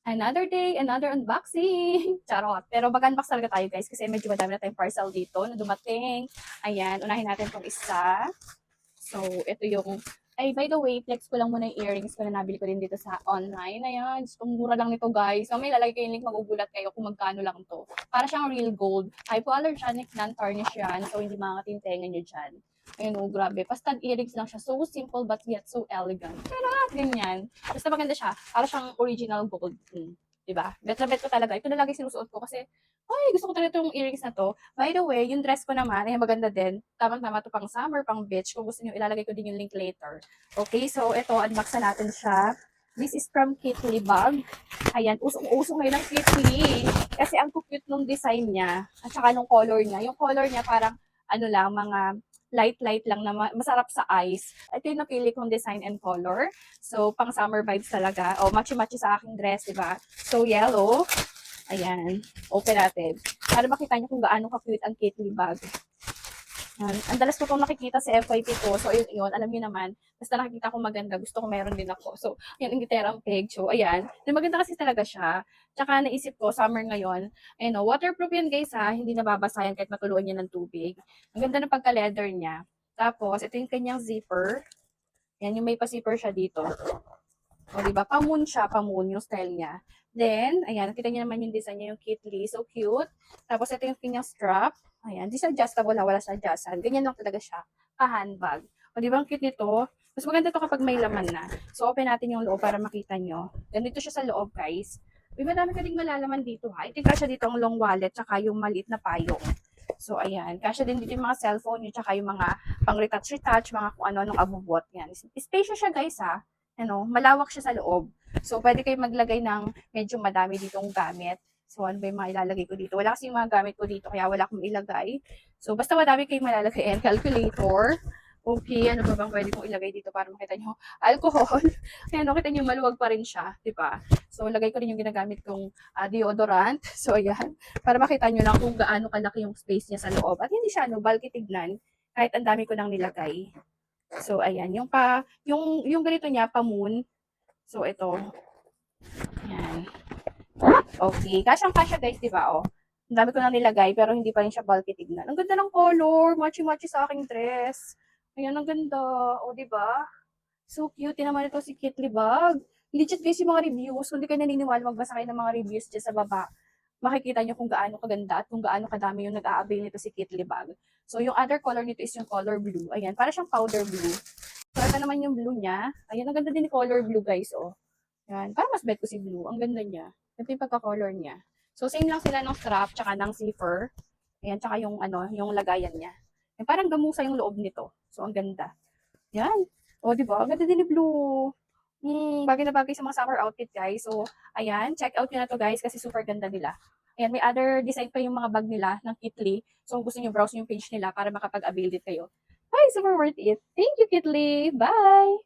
Another day, another unboxing. Charot. Pero mag-unbox talaga tayo guys kasi medyo madami na tayong parcel dito na dumating. Ayan, unahin natin itong isa. So, ito yung, ay by the way, flex ko lang muna yung earrings ko na nabili ko din dito sa online. Ayan, ang mura lang nito guys. So, may lalagay ko yung link, magugulat kayo kung magkano lang to. Para siyang real gold. Hypoallergenic, non-tarnish yan. So, hindi makakatintengan nyo dyan. Ayun, oh, grabe. Basta earrings lang siya. So simple but yet so elegant. Ganyan. Basta maganda siya. Para siyang original gold. Diba? Bet na bet ko talaga. Ito na lagi sinusuot ko kasi, ay, gusto ko talaga itong earrings na to. By the way, yung dress ko naman, ay maganda din. Tamang-tama to pang summer, pang beach. Kung gusto niyo, ilalagay ko din yung link later. Okay, so ito, unbox na natin siya. This is from Kitly Bag. Ayan, usong-usong ngayon ng Kitly. Kasi ang cute nung design niya. At saka nung color niya. Yung color niya parang, ano lang, mga light lang na masarap sa eyes. Ito yung napili kong design and color. So, pang summer vibes talaga. O, matchy-matchy sa aking dress, diba? So, yellow. Ayan. Open natin. Para makita niyo kung gaano ka-cute ang Kitly bag. Yan. Ang dalas ko itong nakikita sa FYP ko. So, yun, alam niyo naman. Basta nakikita ko maganda, gusto ko meron din ako. So, yan, ang giterang peg. So, ayan. Maganda kasi talaga siya. Tsaka naisip ko, summer ngayon, ayun, waterproof yan guys ha. Hindi nababasa yan kahit matuluan niya ng tubig. Ang ganda ng pagka-leather niya. Tapos, ito yung kanyang zipper. Yan, yung may pa-zipper siya dito. O, diba? Pa-moon siya, pa-moon yung style niya. Then, ayan, nakita niyo naman yung design niya, yung Kitly. So cute. Tapos, ito yung kanyang strap. Ayan, di siya adjustable, wala sa adjustan. Ganyan lang talaga siya. Pa-handbag. O, diba? Ang cute nito. Mas maganda to kapag may laman na. So, open natin yung loob para makita nyo. Ganito siya sa loob, guys. May madami ka ding malalaman dito, ha. Itika siya dito ang long wallet, tsaka yung maliit na payong. So, ayan. Kasya din dito yung mga cellphone nyo, tsaka yung mga pang-retouch-retouch, mga kung ano nung abubot. Yan. Spacious siya, guys, ha. Ano, malawak siya sa loob. So, pwede kayo maglagay ng medyo madami ditong gamit. So, ano ba yung mga ilalagay ko dito? Wala kasi yung mga gamit ko dito, kaya wala akong ilagay. So, basta madami kayong malalagay. And calculator. Okay, ano ba bang pwede kong ilagay dito para makita nyo? Alcohol. Kaya nakita nyo, maluwag pa rin siya. Diba? So, lagay ko rin yung ginagamit kong deodorant. So, ayan. Para makita nyo lang kung gaano kalaki yung space niya sa loob. At hindi siya, bulky tignan. Kahit ang dami ko nang nilagay. So, ayan. Yung ganito niya, pa-moon. So, ito. Ayan. Okay. Kasyang-kasya guys, di ba? Oh. Ang dami ko nang nilagay, pero hindi pa rin siya bulky tignan. Ang ganda ng color. Matchy-matchy sa aking dress. Ayan, ang ganda. O, di ba? So cute. Naman ito si Kitly Bag. Legit guys yung mga reviews. Kung di kayo naniniwala, magbasa kayo ng mga reviews dyan sa baba. Makikita nyo kung gaano kaganda at kung gaano kadami yung nag-a-avail nito si Kitly Bag. So, yung other color nito is yung color blue. Ayan, para siyang powder blue. So, ito naman yung blue niya. Ayan, ang ganda din ni color blue guys, oh. Ayan, para mas bet ko si blue. Ang ganda niya. Ito yung pagka-color niya. So, same lang sila ng strap, tsaka ng zipper. Ayan, tsaka yung, yung lagayan niya. Ayan, parang gamusa yung loob nito. So, ang ganda. Yan. O, di ba? Ang ganda din ni blue. Bagay na bagay sa mga summer outfit, guys. So, ayan. Check out nyo na to, guys, kasi super ganda nila. Ayan, may other design pa yung mga bag nila ng Kitly. So, kung gusto nyo browse yung page nila para makapag-avail din kayo. Ay, super worth it. Thank you, Kitly. Bye!